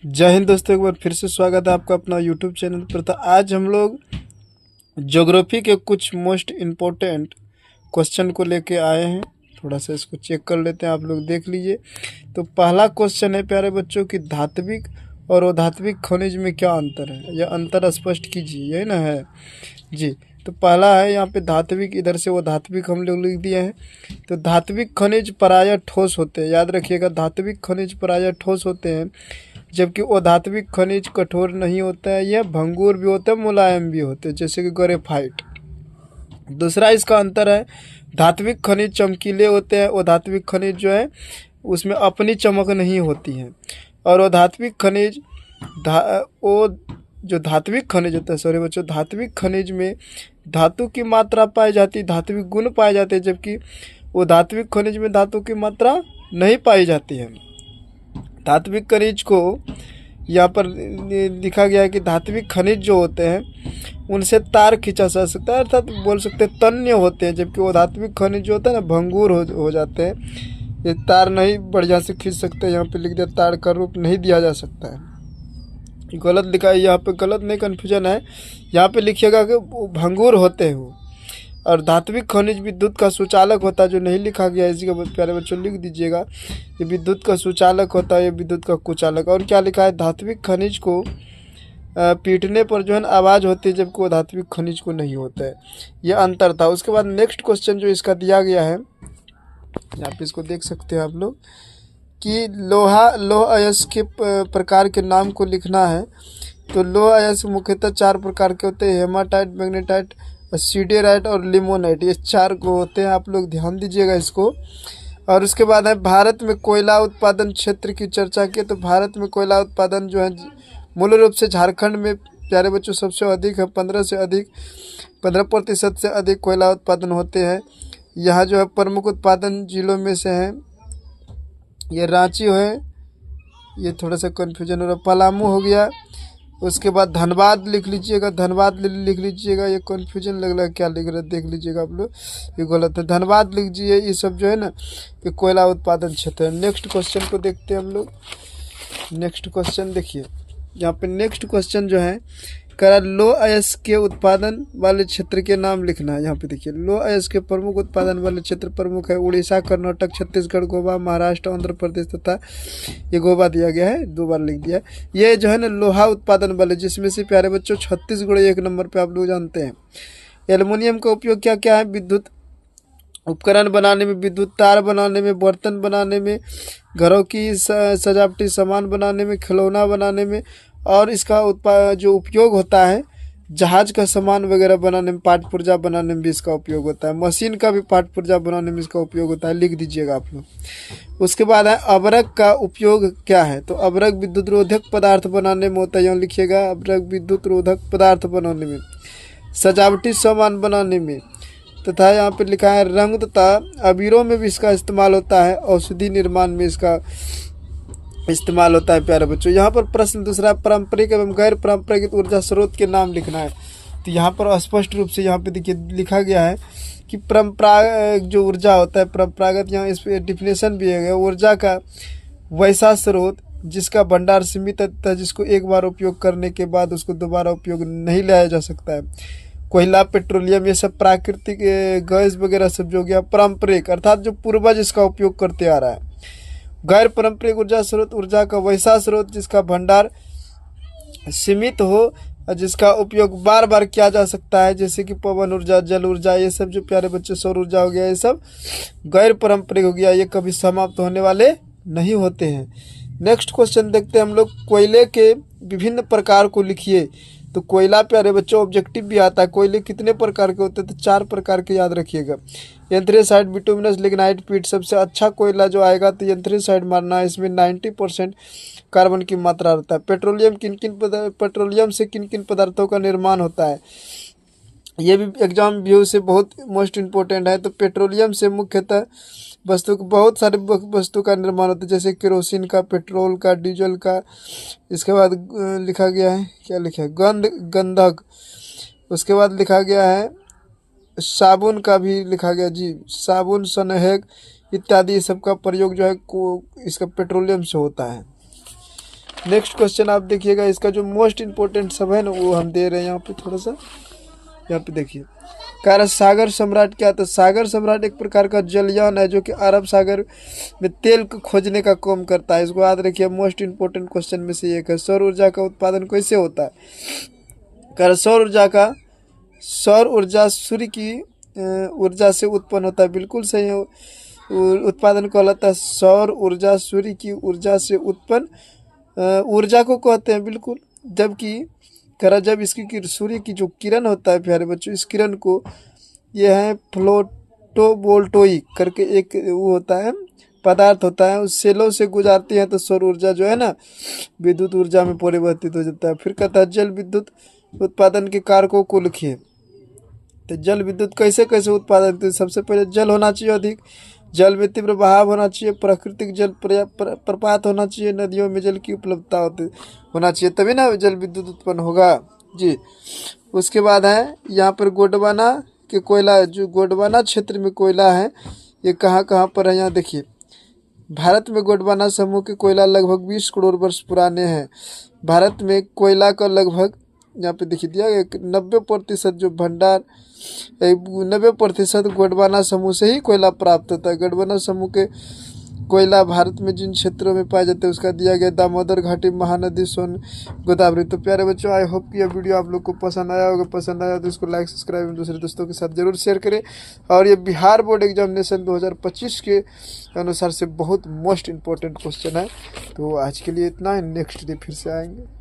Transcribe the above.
जय हिंद दोस्तों, एक बार फिर से स्वागत है आपका अपना यूट्यूब चैनल पर। तो आज हम लोग ज्योग्राफी के कुछ मोस्ट इम्पोर्टेंट क्वेश्चन को लेके आए हैं। थोड़ा सा इसको चेक कर लेते हैं, आप लोग देख लीजिए। तो पहला क्वेश्चन है प्यारे बच्चों कि धात्विक और अधात्विक खनिज में क्या अंतर है, यह अंतर स्पष्ट कीजिए। यही ना है जी। तो पहला है यहाँ पे धात्विक, इधर से वो धात्विक हम लोग लिख दिए हैं। तो धात्विक खनिज प्रायः ठोस होते हैं, याद रखिएगा, धात्विक खनिज प्रायः ठोस होते हैं, जबकि अधात्विक खनिज कठोर नहीं होता है, यह भंगुर भी होता है, मुलायम भी होते हैं, जैसे कि ग्रेफाइट। दूसरा इसका अंतर है, धात्विक खनिज चमकीले होते हैं, अधात्विक खनिज जो है उसमें अपनी चमक नहीं होती है। और अधात्विक खनिज जो धात्विक खनिज होता है, सॉरी बच्चों, धात्विक खनिज में धातु की मात्रा पाई जाती है, धात्विक गुण पाए जाते हैं, जबकि वो धात्विक खनिज में धातु की मात्रा नहीं पाई जाती है। धात्विक खनिज को यहाँ पर लिखा गया है कि धात्विक खनिज जो होते हैं उनसे तार खींचा जा सकता है, अर्थात बोल सकते हैं तन्य होते हैं, जबकि वो धात्विक खनिज जो होता है ना भंगुर हो जाते हैं, ये तार नहीं बढ़िया से खींच सकते। यहाँ पे लिख दिया तार का रूप नहीं दिया जा सकता है, गलत लिखा है यहाँ पे, गलत नहीं, कन्फ्यूजन है। यहाँ पे लिखिएगा कि भंगुर होते हैं वो। और धात्विक खनिज विद्युत का सुचालक होता है, जो नहीं लिखा गया इसी का प्यारे बच्चों लिख दीजिएगा, ये विद्युत का सुचालक होता है, ये विद्युत का कुचालक। और क्या लिखा है, धात्विक खनिज को पीटने पर जो है आवाज़ होती है, जबकि वो धात्विक खनिज को नहीं होता है। ये अंतर था। उसके बाद नेक्स्ट क्वेश्चन जो इसका दिया गया है, यहाँ पे इसको देख सकते हैं आप लोग, कि लौह अयस्क के प्रकार के नाम को लिखना है। तो लौह अयस्क मुख्यतः 4 प्रकार के होते हैं, हेमाटाइट, मैग्नेटाइट, सीडेराइट और लिमोनाइट, ये 4 को होते हैं, आप लोग ध्यान दीजिएगा इसको। और उसके बाद है भारत में कोयला उत्पादन क्षेत्र की चर्चा की। तो भारत में कोयला उत्पादन जो है मूल रूप से झारखंड में प्यारे बच्चों सबसे अधिक है, 15% से अधिक कोयला उत्पादन होते हैं। यहाँ जो है प्रमुख उत्पादन जिलों में से हैं, ये रांची है, ये थोड़ा सा कन्फ्यूजन हो रहा है, पलामू हो गया। उसके बाद धनबाद लिख लीजिएगा, धनबाद लिख लीजिएगा, ये कन्फ्यूजन लग रहा है क्या लिख रहा है, देख लीजिएगा आप लोग, ये गलत है, धनबाद लिख लीजिए। ये सब जो है ना ये कोयला उत्पादन क्षेत्र है। नेक्स्ट क्वेश्चन को देखते हैं हम लोग। नेक्स्ट क्वेश्चन देखिए, यहाँ पे नेक्स्ट क्वेश्चन जो है करा लौह अयस्क के उत्पादन वाले क्षेत्र के नाम लिखना है। यहाँ पे देखिए, लौह अयस्क के प्रमुख उत्पादन वाले क्षेत्र प्रमुख है उड़ीसा, कर्नाटक, छत्तीसगढ़, गोवा, महाराष्ट्र, आंध्र प्रदेश तथा ये गोवा दिया गया है, 2 बार लिख दिया है। ये जो है ना लोहा उत्पादन वाले, जिसमें से प्यारे बच्चों छत्तीसगढ़ 1 नंबर पे आप लोग जानते हैं। एल्युमिनियम का उपयोग क्या क्या है, विद्युत उपकरण बनाने में, विद्युत तार बनाने में, बर्तन बनाने में, घरों की सजावटी सामान बनाने में, खिलौना बनाने में, और इसका जो उपयोग होता है जहाज का सामान वगैरह बनाने में, पाट पुर्जा बनाने में भी इसका उपयोग होता है। मशीन का भी पाट पुर्जा बनाने में इसका उपयोग होता है, लिख दीजिएगा आप लोग। उसके बाद है अबरक का उपयोग क्या है। तो अबरक विद्युत रोधक पदार्थ बनाने में होता है, यहाँ लिखिएगा, अबरक विद्युत रोधक पदार्थ बनाने में, सजावटी सामान बनाने में, तथा यहाँ पे लिखा है रंग तथा अबीरों में भी इसका इस्तेमाल होता है, औषधि निर्माण में इसका इस्तेमाल होता है। प्यारे बच्चों यहाँ पर प्रश्न दूसरा, पारंपरिक एवं गैर पारंपरिक ऊर्जा स्रोत के नाम लिखना है। तो यहाँ पर स्पष्ट रूप से यहाँ पे देखिए लिखा गया है कि परंपरागत जो ऊर्जा होता है, परंपरागत, यहाँ इस पर डिफिनेशन भी है, ऊर्जा का वैसा स्रोत जिसका भंडार सीमित है, जिसको एक बार उपयोग करने के बाद उसको दोबारा उपयोग नहीं लाया जा सकता है। कोयला, पेट्रोलियम, ये सब प्राकृतिक गैस वगैरह सब जो हो गया। पारंपरिक अर्थात जो पूर्वज इसका उपयोग करते आ रहा है। गैर पारंपरिक ऊर्जा स्रोत, ऊर्जा का वैसा स्रोत जिसका भंडार सीमित हो और जिसका उपयोग बार बार किया जा सकता है, जैसे कि पवन ऊर्जा, जल ऊर्जा, ये सब जो प्यारे बच्चे, सौर ऊर्जा हो गया, ये सब गैर पारंपरिक हो गया, ये कभी समाप्त होने वाले नहीं होते हैं। नेक्स्ट क्वेश्चन देखते हैं हम लोग, कोयले के विभिन्न प्रकार को लिखिए। तो कोयला प्यारे बच्चों ऑब्जेक्टिव भी आता है, कोयले कितने प्रकार के होते हैं, तो 4 प्रकार के याद रखिएगा। एंथ्रेसाइट, बिटुमिनस, लिग्नाइट, पीट। सबसे अच्छा कोयला जो आएगा तो एंथ्रेसाइट मारना है, इसमें 90% कार्बन की मात्रा रहता है। पेट्रोलियम से किन किन पदार्थों का निर्माण होता है, ये भी एग्जाम व्यू से बहुत मोस्ट इम्पोर्टेंट है। तो पेट्रोलियम से मुख्यतः बहुत सारे वस्तु का निर्माण होता है, जैसे केरोसिन का, पेट्रोल का, डीजल का। इसके बाद लिखा गया है, क्या लिखा है, गंधक। उसके बाद लिखा गया है साबुन का भी लिखा गया जी, साबुन, सनहेक इत्यादि सबका प्रयोग जो है इसका पेट्रोलियम से होता है। नेक्स्ट क्वेश्चन आप देखिएगा, इसका जो मोस्ट इम्पोर्टेंट सब है ना वो हम दे रहे हैं यहाँ पे। थोड़ा सा यहाँ पे देखिए, कह रहा सागर सम्राट क्या था। सागर सम्राट एक प्रकार का जलयान है जो कि अरब सागर में तेल को खोजने का काम करता है। इसको याद रखिए, मोस्ट इम्पोर्टेंट क्वेश्चन में से एक है। सौर ऊर्जा का उत्पादन कैसे होता है। कह रहा सौर ऊर्जा सूर्य की ऊर्जा से उत्पन्न होता है। बिल्कुल सही है। उत्पादन कहलाता है सौर ऊर्जा सूर्य की ऊर्जा से उत्पन्न ऊर्जा को कहते हैं। बिल्कुल। जबकि करा जब इसकी सूर्य की जो किरण होता है प्यारे बच्चों, इस किरण को यह है फोटोवोल्टोइक करके एक वो होता है पदार्थ होता है, उस सेलों से गुजारती है तो सौर ऊर्जा जो है ना विद्युत ऊर्जा में परिवर्तित हो जाता है। फिर कहता है जल विद्युत उत्पादन के कारकों को लिखिए। तो जल विद्युत कैसे कैसे उत्पादन, तो सबसे पहले जल होना चाहिए अधिक, जल में तीव्र बहाव होना चाहिए, प्राकृतिक जल प्रपात होना चाहिए, नदियों में जल की उपलब्धता होना चाहिए, तभी ना जल विद्युत उत्पन्न होगा जी। उसके बाद है यहाँ पर गोंडवाना के कोयला, जो गोंडवाना क्षेत्र में कोयला है ये कहाँ कहाँ पर है। यहाँ देखिए, भारत में गोंडवाना समूह के कोयला लगभग 20 करोड़ वर्ष पुराने हैं। भारत में कोयला का लगभग यहाँ पे देखिए दिया 90% जो भंडार 90% गोंडवाना समूह से ही कोयला प्राप्त होता है। गोंडवाना समूह के कोयला भारत में जिन क्षेत्रों में पाए जाते हैं उसका दिया गया दामोदर घाटी, महानदी, सोन, गोदावरी। तो प्यारे बच्चों, आई होप कि यह वीडियो आप लोग को पसंद आया होगा। पसंद आया तो इसको लाइक सब्सक्राइब दूसरे दोस्तों के साथ जरूर शेयर करें। और ये बिहार बोर्ड एग्जामिनेशन 2025 के अनुसार से बहुत मोस्ट इम्पोर्टेंट क्वेश्चन है। तो आज के लिए इतना है, नेक्स्ट डे फिर से आएंगे।